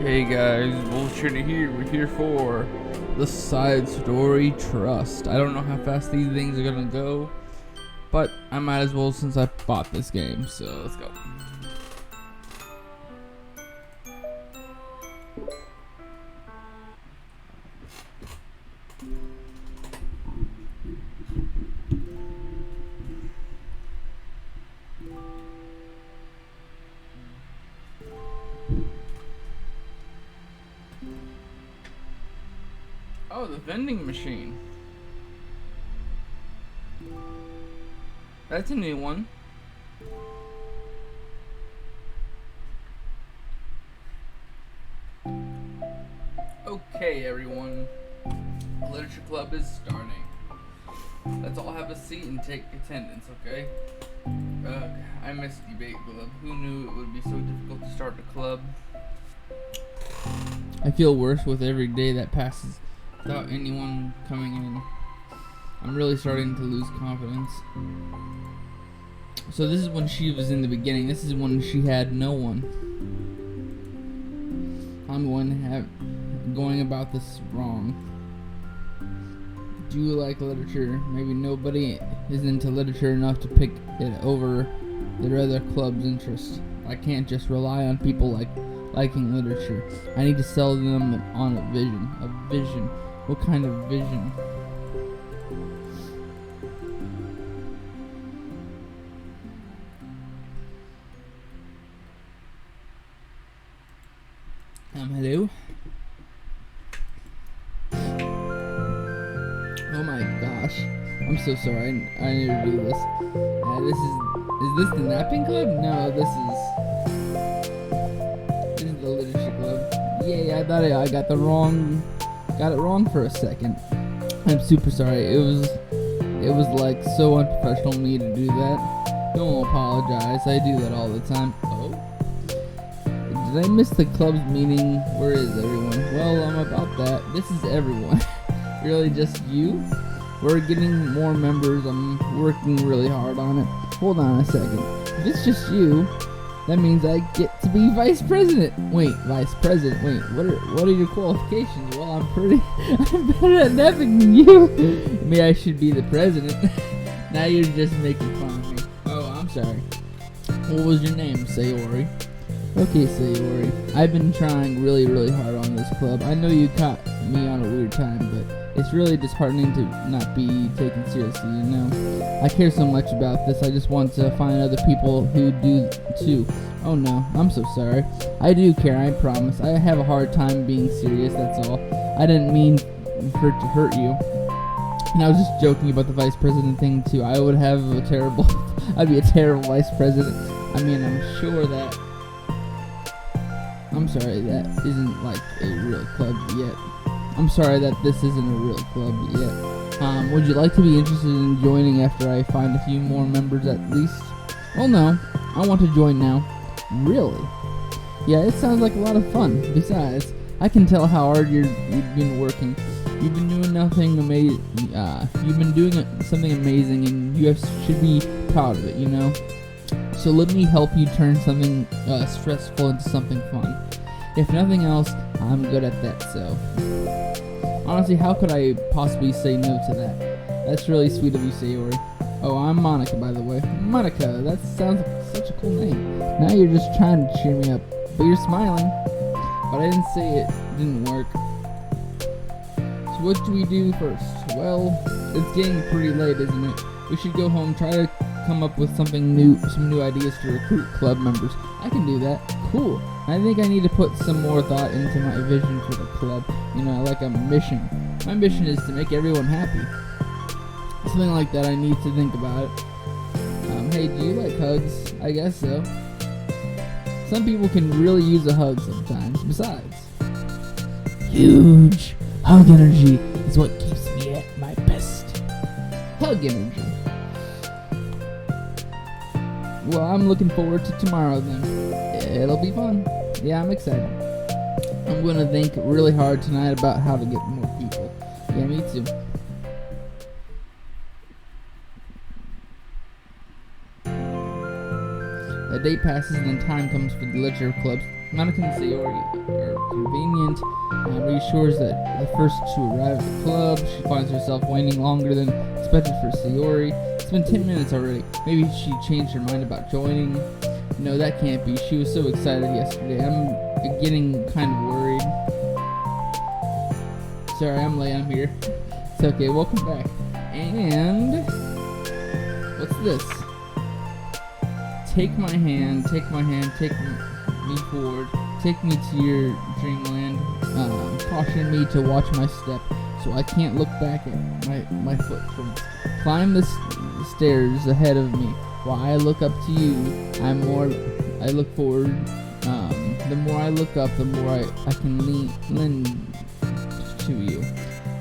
Hey guys, Bullshit here. We're here for the Side Story Trust. I don't know how fast these things are gonna go, but I might as well since I bought this game. So let's go. Oh, the vending machine. That's a new one. Okay, everyone. Literature Club is starting. Let's all have a seat and take attendance, okay? I miss debate club. Who knew it would be so difficult to start a club? I feel worse with every day that passes without anyone coming in. I'm really starting to lose confidence. So this is when she was in the beginning. This is when she had no one. I'm going about this wrong. Do you like literature? Maybe nobody is into literature enough to pick it over their other club's interest. I can't just rely on people liking literature. I need to sell them on a vision. A vision. What kind of vision? Hello? Oh my gosh. I'm so sorry. I need to do this. Is this the napping club? No, this is the literature club. Yay, I thought I got it wrong for a second. I'm super sorry. It was like so unprofessional of me to do that. Don't apologize. I do that all the time. Oh. Did I miss the club's meeting? Where is everyone? Well, I'm about that. This is everyone. Really just you? We're getting more members. I'm working really hard on it. Hold on a second. If it's just you, that means I get to be vice president. Wait, vice president. Wait, what are your qualifications? Well, I'm better at napping than you. Maybe I should be the president. Now you're just making fun of me. Oh, I'm sorry. What was your name, Sayori? Okay, Sayori. I've been trying really, really hard on this club. I know you caught me on a weird time, but it's really disheartening to not be taken seriously, you know? I care so much about this, I just want to find other people who do too. Oh no, I'm so sorry. I do care, I promise. I have a hard time being serious, that's all. I didn't mean for it to hurt you. And I was just joking about the vice president thing too. I'd be a terrible vice president. I mean, I'm sure that... I'm sorry, that isn't like a real club yet. I'm sorry that this isn't a real club yet. Would you like to be interested in joining after I find a few more members at least? Well, no. I want to join now. Really? Yeah, it sounds like a lot of fun. Besides, I can tell how hard you've been working. You've been doing you've been doing something amazing, and you should be proud of it, you know? So let me help you turn something stressful into something fun. If nothing else, I'm good at that, so... Honestly, how could I possibly say no to that? That's really sweet of you, Sayori. Oh, I'm Monica, by the way. Monica, that sounds like such a cool name. Now you're just trying to cheer me up, but you're smiling. But I didn't say it didn't work. So what do we do first? Well, it's getting pretty late, isn't it? We should go home, try to come up with some new ideas to recruit club members. I can do that. Cool. I think I need to put some more thought into my vision for the club. You know, like a mission. My mission is to make everyone happy. Something like that. I need to think about it. Hey, do you like hugs? I guess so. Some people can really use a hug sometimes. Besides, huge hug energy is what keeps me at my best. Hug energy. Well, I'm looking forward to tomorrow then. It'll be fun. Yeah, I'm excited. I'm gonna think really hard tonight about how to get more people. Yeah, me too. A day passes and then time comes for the literature club's Monica and Sayori are convenient. Reassures that the first to arrive at the club. She finds herself waiting longer than expected for Sayori. It's been 10 minutes already. Maybe she changed her mind about joining. No, that can't be. She was so excited yesterday. I'm getting kind of worried. Sorry, I'm late. I'm here. It's okay. Welcome back. And what's this? Take my hand, take me forward, take me to your dreamland. Caution me to watch my step, so I can't look back at my footprints. Climb the stairs ahead of me. While I look up to you, I look forward. The more I look up, the more I can lean to you.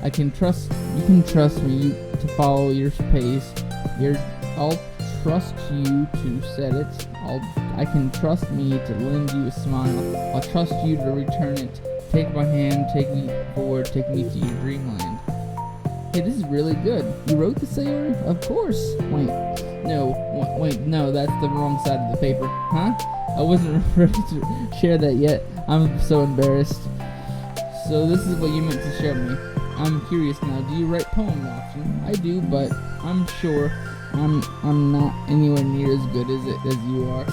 You can trust me to follow your pace. I'll trust you to set it. I can trust me to lend you a smile. I'll trust you to return it. Take my hand, take me forward, take me to your dreamland. Hey, this is really good. You wrote the Sayori? Of course. Wait, no, that's the wrong side of the paper. Huh? I wasn't ready to share that yet. I'm so embarrassed. So this is what you meant to show me. I'm curious now. Do you write poems often? I do, but I'm sure I'm not anywhere near as good as you are.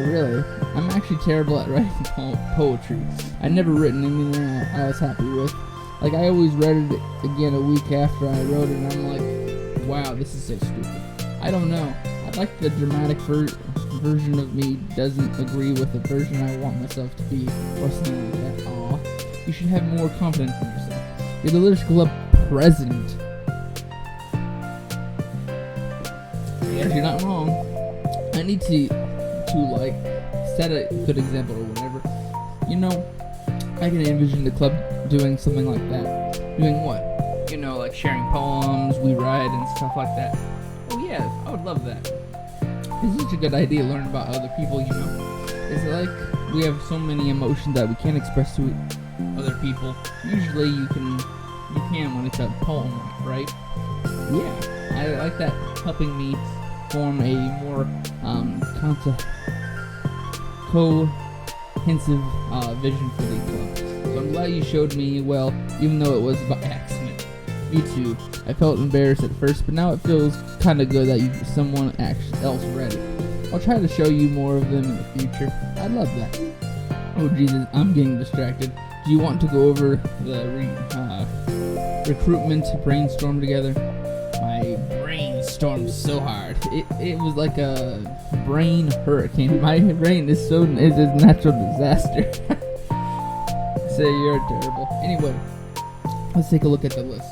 Really? I'm actually terrible at writing poetry. I've never written anything I was happy with. Like, I always read it again a week after I wrote it, and I'm like, wow, this is so stupid. I don't know. I like the dramatic version of me doesn't agree with the version I want myself to be, or something like that. Aw. You should have more confidence in yourself. You're the literature club president. Yes, you're not wrong. I need to like set a good example or whatever. You know, I can envision the club doing something like that. Doing what? You know, like sharing poems, we write, and stuff like that. Oh yeah, I would love that. It's such a good idea to learn about other people, you know. It's like we have so many emotions that we can't express to other people. Usually you can when it's a poem, right? Yeah, I like that, helping me form a more cohesive vision for the club. So I'm glad you showed me, well, even though it was by accident. Me too. I felt embarrassed at first, but now it feels kind of good that someone else read it. I'll try to show you more of them in the future. I'd love that. Oh Jesus, I'm getting distracted. Do you want to go over the recruitment brainstorm together? My brain stormed so hard. It was like a brain hurricane. My brain is a natural disaster. Say you're terrible. Anyway, let's take a look at the list.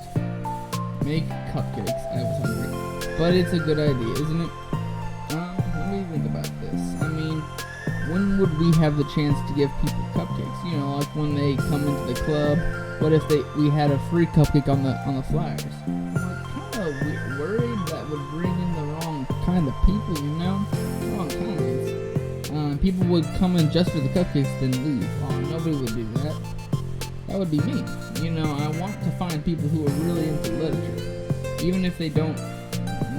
Make cupcakes. I was hungry. But it's a good idea, isn't it? Let me think about this. I mean, when would we have the chance to give people cupcakes? You know, like when they come into the club. What if we had a free cupcake on the flyers? I'm like, kind of worried that would bring in the wrong kind of people, you know? Wrong kinds. People would come in just for the cupcakes then leave. Oh, nobody would do that. That would be me. You know, I want to find people who are really into literature, even if they don't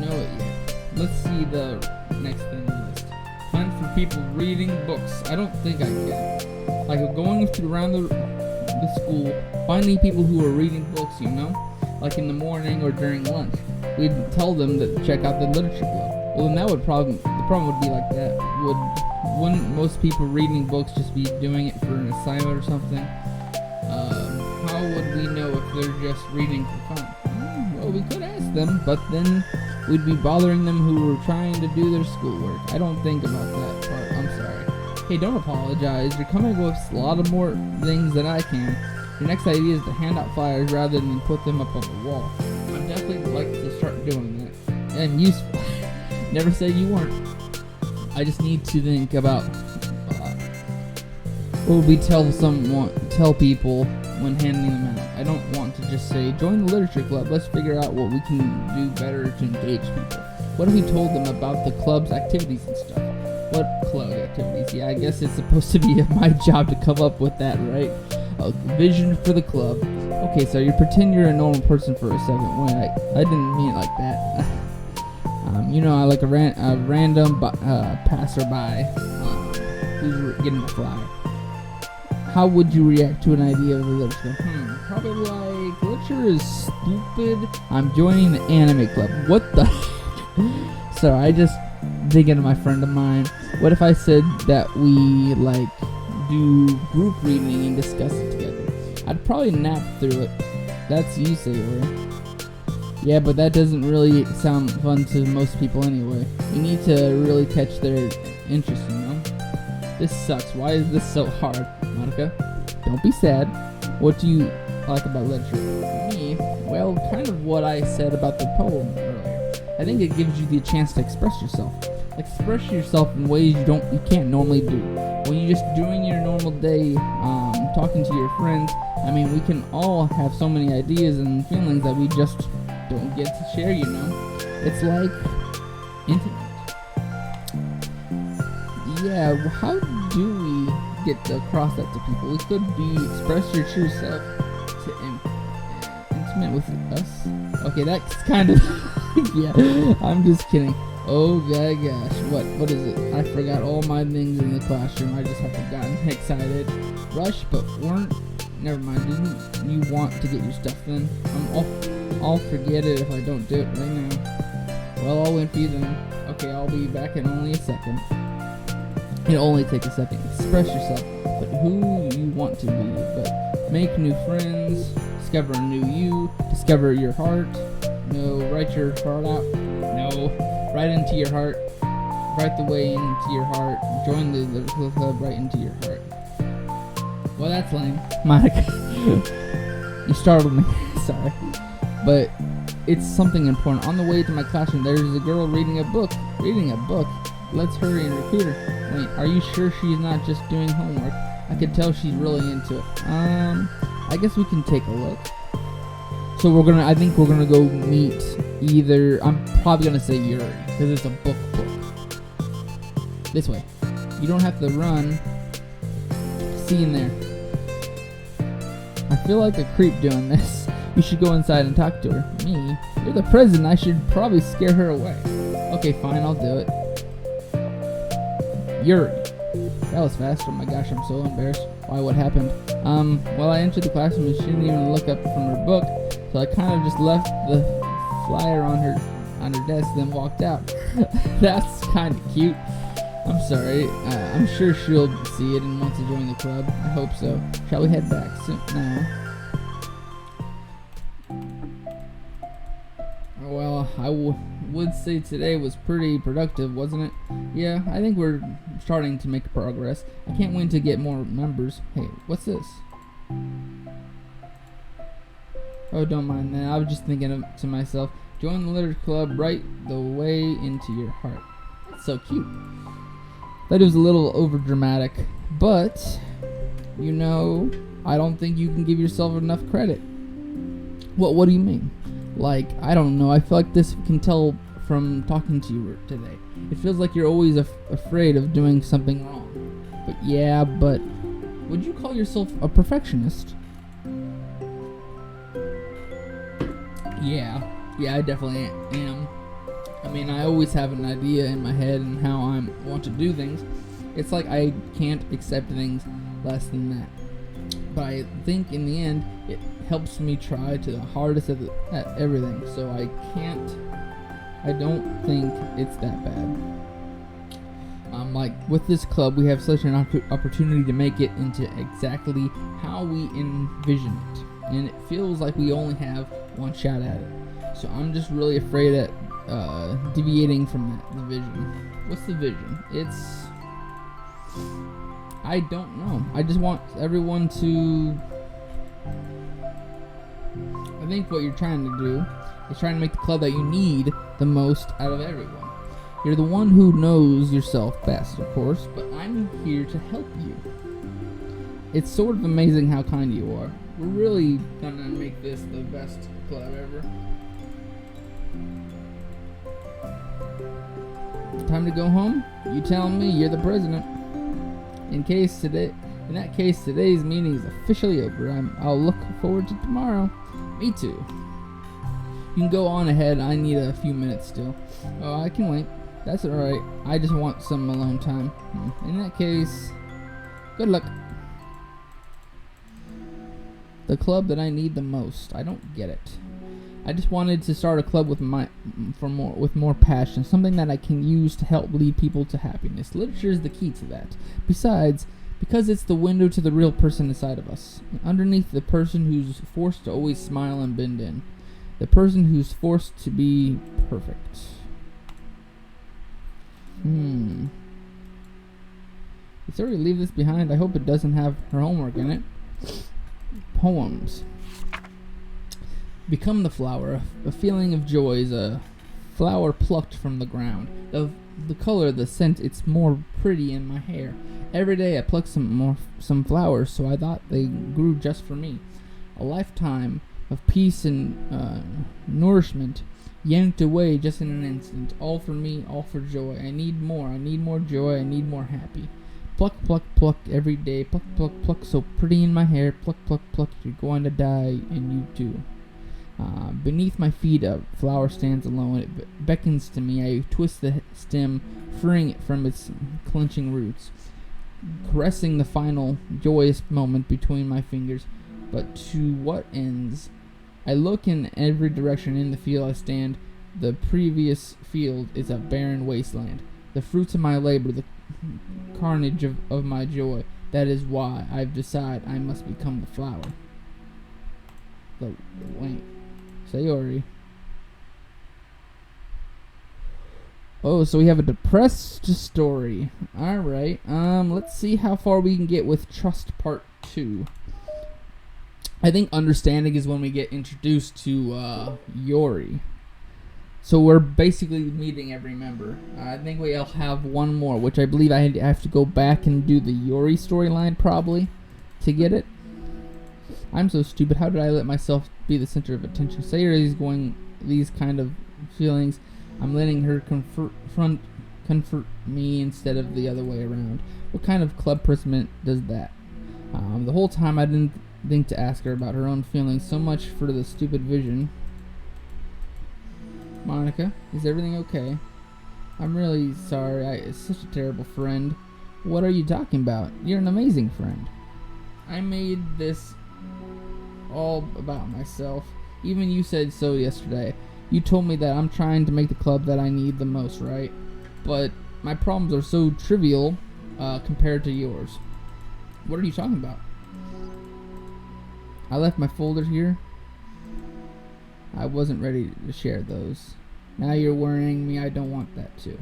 know it yet. Let's see the next thing on the list. Hunt for people reading books. I don't think I get it. Like going around the school, finding people who are reading books, you know, like in the morning or during lunch. We'd tell them to check out the literature club. Well, then the problem would be like that. Wouldn't most people reading books just be doing it for an assignment or something? How would we know if they're just reading for fun? Well, we could ask them, but then we'd be bothering them who were trying to do their schoolwork. I don't think about that part. I'm sorry. Hey, don't apologize. You're coming up with a lot of more things than I can. Your next idea is to hand out flyers rather than put them up on the wall. I'd definitely like to start doing that. And useful. Never said you weren't. I just need to think about what would we tell people when handing them out. I don't want to just say, join the literature club. Let's figure out what we can do better to engage people. What if we told them about the club's activities and stuff? What club activities? Yeah, I guess it's supposed to be my job to come up with that, right? A vision for the club. Okay, so you pretend you're a normal person for a second. Wait, I didn't mean it like that. You know, I like a random passerby who's getting a flyer. how would you react to an idea of the literature? Probably like, literature is stupid. I'm joining the anime club. What the heck? So I just thinking to my friend of mine, what if I said that we like do group reading and discuss it together? I'd probably nap through it. That's you, Sailor. Yeah, but that doesn't really sound fun to most people anyway. We need to really catch their interest, you know? This sucks. Why is this so hard? Monica, don't be sad. What do you like about literature? Me? Well, kind of what I said about the poem earlier. I think it gives you the chance to express yourself. Express yourself in ways you can't normally do. When you're just doing your normal day, talking to your friends, I mean, we can all have so many ideas and feelings that we just don't get to share, you know? It's like intimate. Yeah, how do we get across that to people? We could be express your true self to intimate with us. Okay, that's kind of yeah, I'm just kidding. Oh my gosh, what is it? I forgot all my things in the classroom. I just have gotten excited. Rush, but weren't. Never mind. Didn't you want to get your stuff in? I'll forget it if I don't do it right now. Well, I'll wait for you then. Okay, I'll be back in only a second. It'll only take a second. Express yourself, but who you want to be. But make new friends. Discover a new you. Discover your heart. No, write your heart out. No, right into your heart. Right the way into your heart. Join the club right into your heart. Well, that's lame. Monica, you startled me. Sorry. But it's something important. On the way to my classroom, there's a girl reading a book. Let's hurry and recruit her. Wait, are you sure she's not just doing homework? I could tell she's really into it. I guess we can take a look. So I think we're gonna go meet either, I'm probably gonna say Yuri, because it's a book. This way. You don't have to run. See you in there. I feel like a creep doing this. You should go inside and talk to her. Me? You're the president. I should probably scare her away. Okay, fine. I'll do it. Yuri. That was fast. Oh my gosh, I'm so embarrassed. Why? What happened? Well, I entered the classroom and she didn't even look up from her book, so I kind of just left the flyer on her desk, then walked out. That's kind of cute. I'm sorry. I'm sure she'll see it and want to join the club. I hope so. Shall we head back soon now? Well, I would say today was pretty productive, wasn't it? Yeah, I think we're starting to make progress. I can't wait to get more members. Hey, what's this? Oh, don't mind that. I was just thinking to myself, join the literature club right the way into your heart. That's so cute. That was a little over dramatic, but you know, I don't think you can give yourself enough credit. What do you mean? Like, I don't know. I feel like this can tell from talking to you today. It feels like you're always afraid of doing something wrong. But yeah, but would you call yourself a perfectionist? Yeah, I definitely am. I mean, I always have an idea in my head and how I want to do things. It's like I can't accept things less than that. But I think in the end, it helps me try to the hardest at everything. So I don't think it's that bad. Like with this club, we have such an opportunity to make it into exactly how we envision it. And it feels like we only have one shot at it. So I'm just really afraid at deviating from the vision. What's the vision? I don't know. I just want everyone to... I think what you're trying to do is trying to make the club that you need the most out of everyone. You're the one who knows yourself best, of course, but I'm here to help you. It's sort of amazing how kind you are. We're really gonna make this the best club ever. Time to go home? You tell me. You're the president. In that case, today's meeting is officially over. I'll look forward to tomorrow. Me too. You can go on ahead. I need a few minutes still. Oh, I can wait. That's alright. I just want some alone time. In that case, good luck. the club that I need the most. I don't get it. I just wanted to start a club with more passion, something that I can use to help lead people to happiness. Literature is the key to that. Besides, because it's the window to the real person inside of us. Underneath the person who's forced to always smile and bend in. The person who's forced to be perfect. Let's already leave this behind. I hope it doesn't have her homework in it. Poems. Become the flower. A feeling of joy is a flower plucked from the ground. The color, the scent, it's more pretty in my hair. Every day I pluck some flowers, so I thought they grew just for me. A lifetime of peace and nourishment yanked away just in an instant. All for me, all for joy. I need more joy, I need more happy. Pluck, pluck, pluck every day. Pluck, pluck, pluck, so pretty in my hair. Pluck, pluck, pluck, you're going to die, and you too. Beneath my feet a flower stands alone. It beckons to me. I twist the stem, freeing it from its clenching roots, caressing the final joyous moment between my fingers. But to what ends? I look in every direction. In the field I stand. The previous field is a barren wasteland. The fruits of my labor, the carnage of my joy. That is why I've decided I must become the flower. Wait. Sayori. Oh, so we have a depressed story. Alright. Let's see how far we can get with Trust Part 2. I think understanding is when we get introduced to Yori. So we're basically meeting every member. I think we'll have one more, which I believe I have to go back and do the Yori storyline probably to get it. I'm so stupid. How did I let myself be the center of attention? Sayori is going these kind of feelings. I'm letting her comfort me instead of the other way around. What kind of club person does that? The whole time I didn't think to ask her about her own feelings. So much for the stupid vision. Monica, is everything okay? I'm really sorry. I'm such a terrible friend. What are you talking about? You're an amazing friend. I made this all about myself. Even you said so yesterday. You told me that I'm trying to make the club that I need the most, right? But my problems are so trivial compared to yours. What are you talking about? I left my folder here. I wasn't ready to share those. Now you're worrying me. I don't want that too.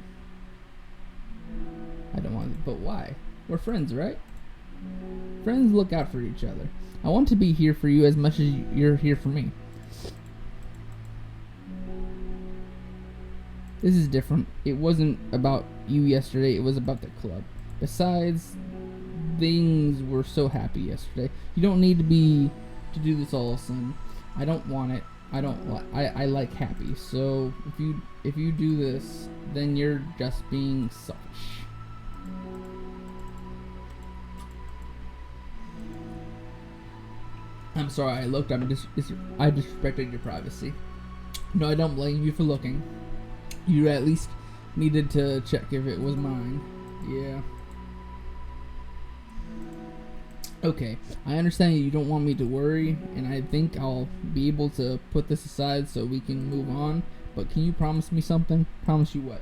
I don't want it. But why? We're friends, right? Friends look out for each other. I want to be here for you as much as you're here for me. This is different. It wasn't about you yesterday. It was about the club. Besides, things were so happy yesterday. You don't need to do this all of a sudden. I don't want it. I like happy. So if you do this, then you're just being selfish. I'm sorry I looked. I disrespected your privacy. No, I don't blame you for looking. You at least needed to check if it was mine. Yeah. Okay, I understand you don't want me to worry, and I think I'll be able to put this aside so we can move on. But can you promise me something? Promise you what?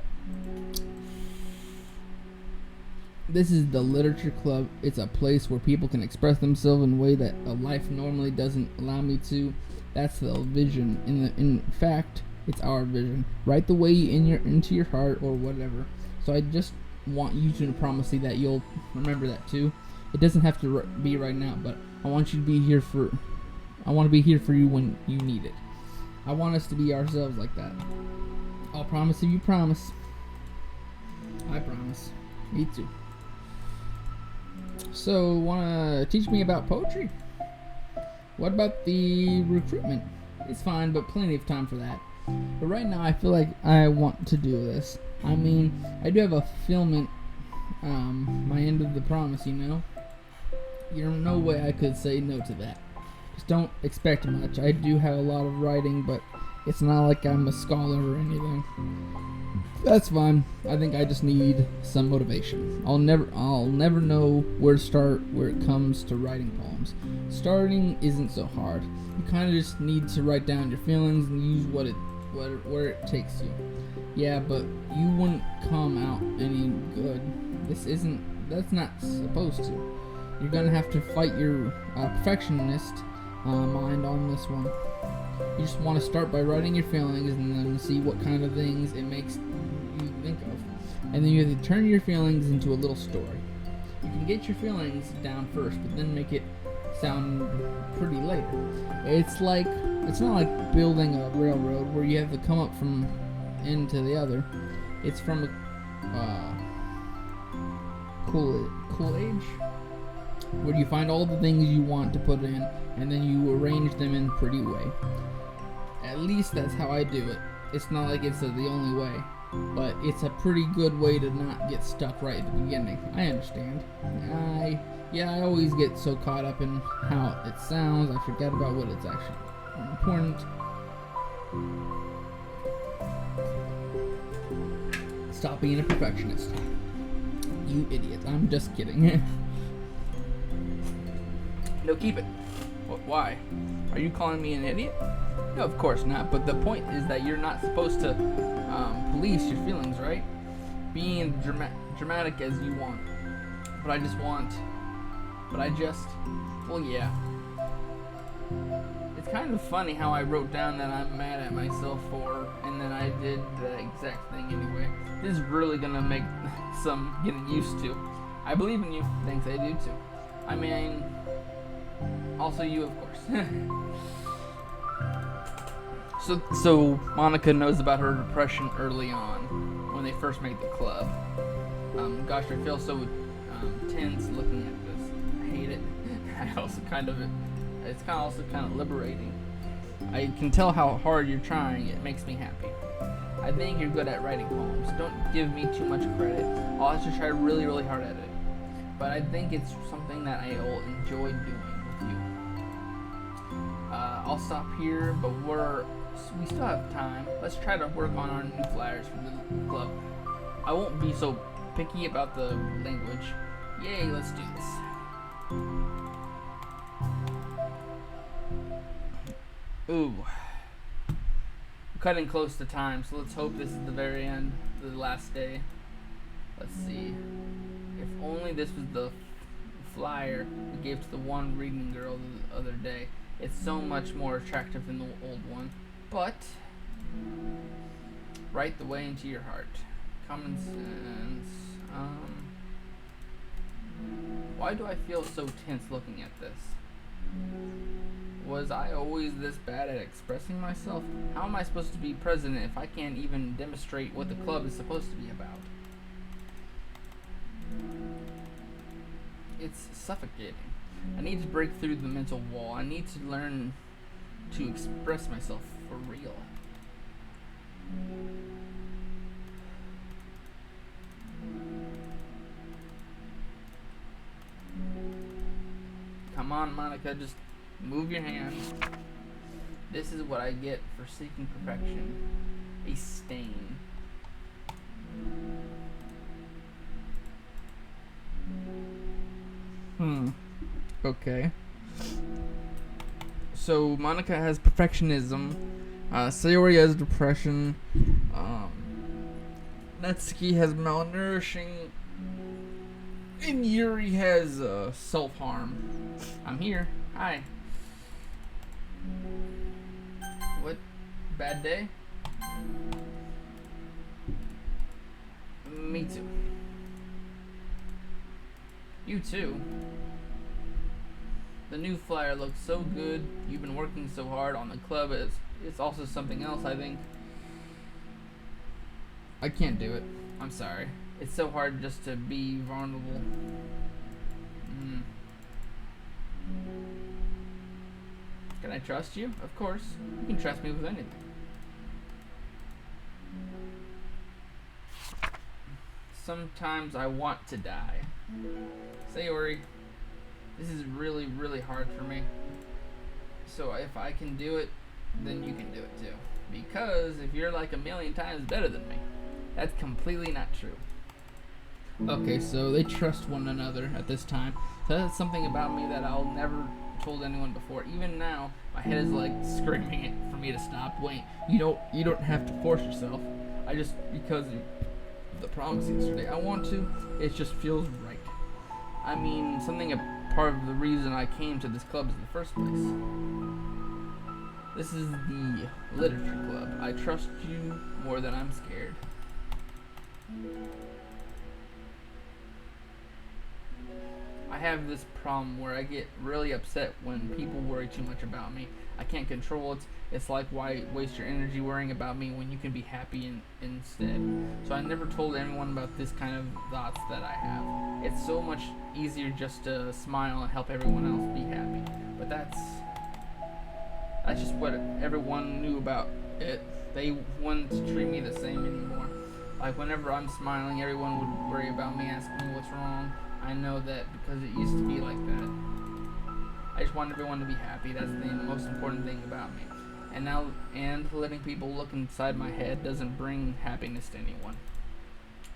This is the literature club. It's a place where people can express themselves in a way that a life normally doesn't allow me to. That's the vision. In fact, it's our vision. Write the way into your heart or whatever. So I just want you to promise me that you'll remember that too. It doesn't have to be right now, but I want you to be here for. I want to be here for you when you need it. I want us to be ourselves like that. I'll promise if you promise. I promise. Me too. So, wanna teach me about poetry? What about the recruitment? It's fine, but plenty of time for that. But right now, I feel like I want to do this. I mean, I do have a fulfillment, my end of the promise, you know? There's no way I could say no to that. Just don't expect much. I do have a lot of writing, but it's not like I'm a scholar or anything. That's fine. I think I just need some motivation. I'll never know where to start where it comes to writing poems. Starting isn't so hard. You kind of just need to write down your feelings and use where it takes you. Yeah, but you wouldn't come out any good. That's not supposed to. You're gonna have to fight your perfectionist mind on this one. You just want to start by writing your feelings and then see what kind of things it makes you think of. And then you have to turn your feelings into a little story. You can get your feelings down first, but then make it sound pretty later. It's not like building a railroad where you have to come up from end to the other. It's from a cool age where you find all the things you want to put in and then you arrange them in a pretty way. At least that's how I do it. It's not like it's the only way, but it's a pretty good way to not get stuck right at the beginning. I understand. I always get so caught up in how it sounds, I forget about what it's actually important. Stop being a perfectionist. You idiot. I'm just kidding. No, keep it. Why? Are you calling me an idiot? No, of course not. But the point is that you're not supposed to police your feelings, right? Being dramatic as you want. Well, yeah. It's kind of funny how I wrote down that I'm mad at myself for, and then I did the exact thing anyway. This is really gonna make some getting used to. I believe in you. Thanks, I do too. I mean, also you, of course. So Monica knows about her depression early on when they first made the club. Gosh, I feel so tense looking at this. I hate it. It's also kind of liberating. I can tell how hard you're trying. It makes me happy. I think you're good at writing poems. Don't give me too much credit. I'll have to try really, really hard at it. But I think it's something that I will enjoy doing with you. I'll stop here, but we still have time. Let's try to work on our new flyers for the club. I won't be so picky about the language. Yay, let's do this. Ooh. We're cutting close to time, so let's hope this is the very end, the last day. Let's see. If only this was the flyer we gave to the one reading girl the other day. It's so much more attractive than the old one. But write the way into your heart. Common sense. Why do I feel so tense looking at this? Was I always this bad at expressing myself? How am I supposed to be president if I can't even demonstrate what the club is supposed to be about? It's suffocating. I need to break through the mental wall. I need to learn to express myself for real. Come on, Monica, just move your hand. This is what I get for seeking perfection. A stain. Okay. So Monica has perfectionism. Sayori has depression. Natsuki has malnourishing. And Yuri has self-harm. I'm here. Hi. What? Bad day? Me too. You too. The new flyer looks so good. You've been working so hard on the club. It's also something else, I think. I can't do it. I'm sorry. It's so hard just to be vulnerable. Can I trust you? Of course. You can trust me with anything. Sometimes I want to die. Sayori, this is really, really hard for me. So if I can do it, then you can do it too. Because if you're like a million times better than me, That's completely not true. Okay, so they trust one another at this time. So that's something about me that I'll never told anyone before. Even now, my head is like screaming it for me to stop. Wait, you don't have to force yourself. I just, because of the promise yesterday, I want to. It just feels right. I mean, something a part of the reason I came to this club in the first place. This is the literature club. I trust you more than I'm scared. I have this problem where I get really upset when people worry too much about me. I can't control it. It's like, why waste your energy worrying about me when you can be happy instead? So I never told anyone about this kind of thoughts that I have. It's so much easier just to smile and help everyone else be happy. But that's just what everyone knew about it. They wouldn't treat me the same anymore. Like, whenever I'm smiling, everyone would worry about me, asking me what's wrong. I know that because it used to be like that. I just want everyone to be happy. That's the most important thing about me. And letting people look inside my head doesn't bring happiness to anyone.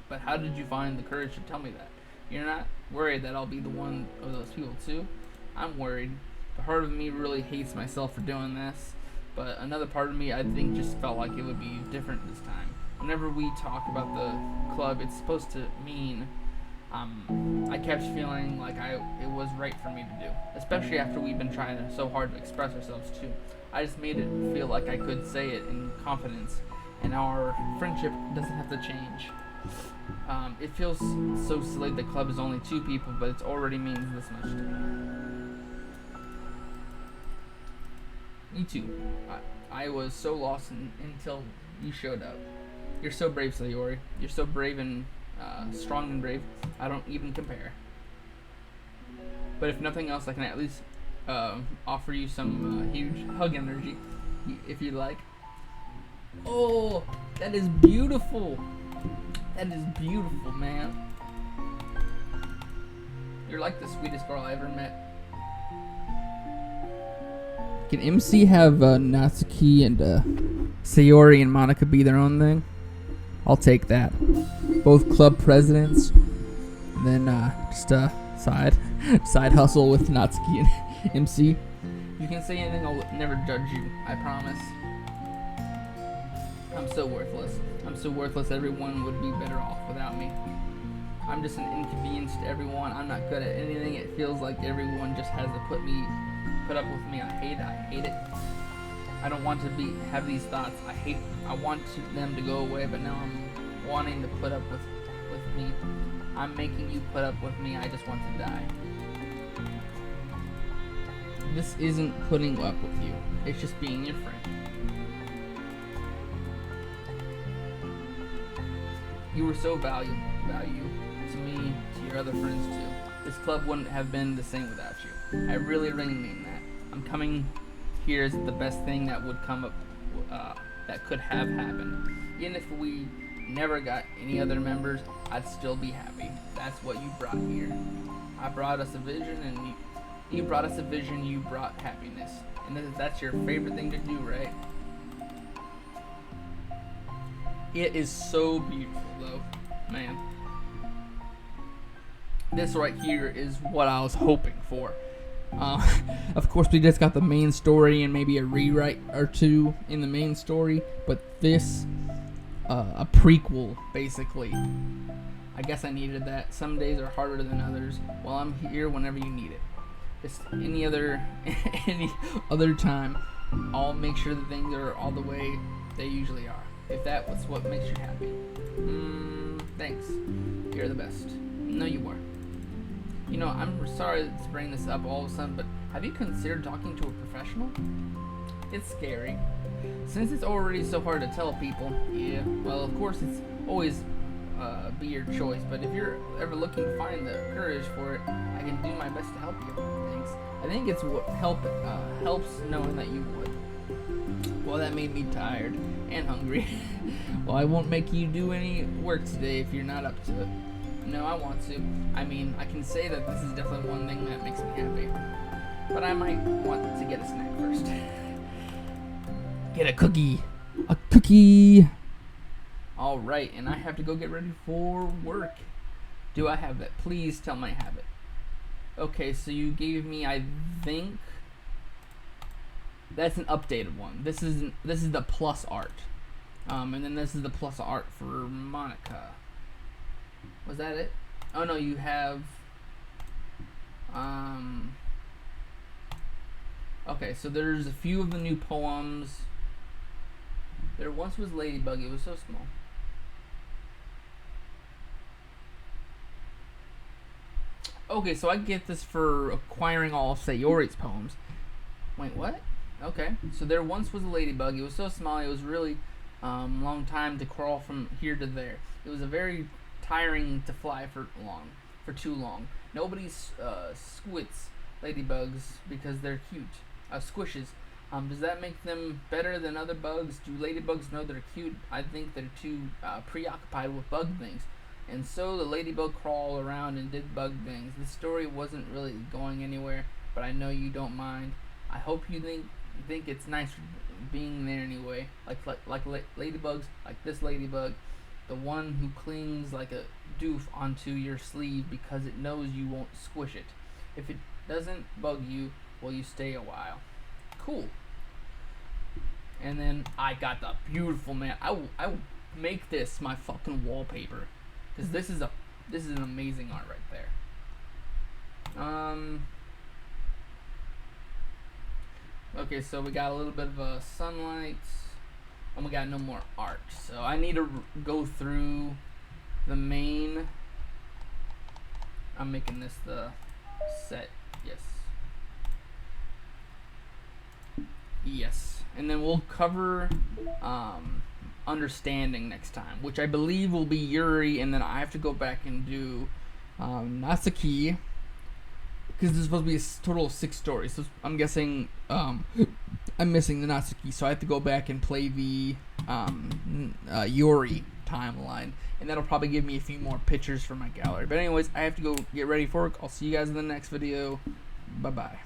But how did you find the courage to tell me that? You're not worried that I'll be the one of those people too? I'm worried. The part of me really hates myself for doing this, but another part of me, I think, just felt like it would be different this time. Whenever we talk about the club, it's supposed to mean I kept feeling like it was right for me to do, especially after we've been trying so hard to express ourselves too. I just made it feel like I could say it in confidence, and our friendship doesn't have to change. It feels so silly the club is only 2 people, but it already means this much to me. Me too. I was so lost until you showed up. You're so brave, Sayori. You're so brave and strong and brave. I don't even compare. But if nothing else, I can at least offer you some huge hug energy, if you like. Oh, that is beautiful. That is beautiful, man. You're like the sweetest girl I ever met. Can MC have Natsuki and Sayori and Monica be their own thing? I'll take that. Both club presidents. And then just a side hustle with Natsuki and MC. You can say anything, I'll never judge you. I promise. I'm so worthless. I'm so worthless, everyone would be better off without me. I'm just an inconvenience to everyone. I'm not good at anything. It feels like everyone just has to put up with me. I hate it. I don't want to have these thoughts. I want them to go away, but now I'm wanting to put up with me. I'm making you put up with me. I just want to die. This isn't putting up with you. It's just being your friend. You were so valuable to me, to your other friends too. This club wouldn't have been the same without you. I really mean that. I'm coming here is the best thing that would come up, that could have happened. Even if we never got any other members, I'd still be happy. That's what you brought here. I brought us a vision, and you brought us a vision. You brought happiness, and that's your favorite thing to do, right? It is so beautiful, though, man. This right here is what I was hoping for. Of course, we just got the main story and maybe a rewrite or two in the main story, but this, a prequel, basically. I guess I needed that. Some days are harder than others. Well, I'm here whenever you need it. Just any other time, I'll make sure that things are all the way they usually are. If that was what makes you happy. Thanks. You're the best. No, you are. You know, I'm sorry to bring this up all of a sudden, but have you considered talking to a professional? It's scary. Since it's already so hard to tell people, yeah, well, of course, it's always be your choice, but if you're ever looking to find the courage for it, I can do my best to help you. Thanks. I think it's what helps knowing that you would. Well, that made me tired and hungry. Well, I won't make you do any work today if you're not up to it. No, I want to. I mean, I can say that this is definitely one thing that makes me happy. But I might want to get a snack first. Get a cookie. A cookie. All right, and I have to go get ready for work. Do I have it? Please tell me I have it. Okay, so you gave me, I think that's an updated one. This is the plus art, and then this is the plus art for Monica. Was that it? Oh no, you have. Okay, so there's a few of the new poems. There once was Ladybug. It was so small. Okay, so I get this for acquiring all of Sayori's poems. Wait, what? Okay, so there once was a ladybug. It was so small. It was really long time to crawl from here to there. It was a very tiring to fly for too long. Nobody squits ladybugs because they're cute. Squishes. Does that make them better than other bugs? Do ladybugs know they're cute? I think they're too preoccupied with bug things. And so the ladybug crawled around and did bug things. The story wasn't really going anywhere, but I know you don't mind. I hope you think it's nice being there anyway. Like ladybugs, like this ladybug, the one who clings like a doof onto your sleeve because it knows you won't squish it. If it doesn't bug you, will you stay a while? Cool. And then I got the beautiful, man. I will make this my fucking wallpaper, because this is an amazing art right there. Okay, so we got a little bit of sunlight, and we got no more art. So I need to go through the main. I'm making this the set. Yes, and then we'll cover understanding next time, which I believe will be Yuri, and then I have to go back and do Natsuki, because there's supposed to be a total of 6 stories. So I'm guessing I'm missing the Natsuki, so I have to go back and play the Yuri timeline, and that'll probably give me a few more pictures for my gallery. But anyways, I have to go get ready for work. I'll see you guys in the next video. Bye bye.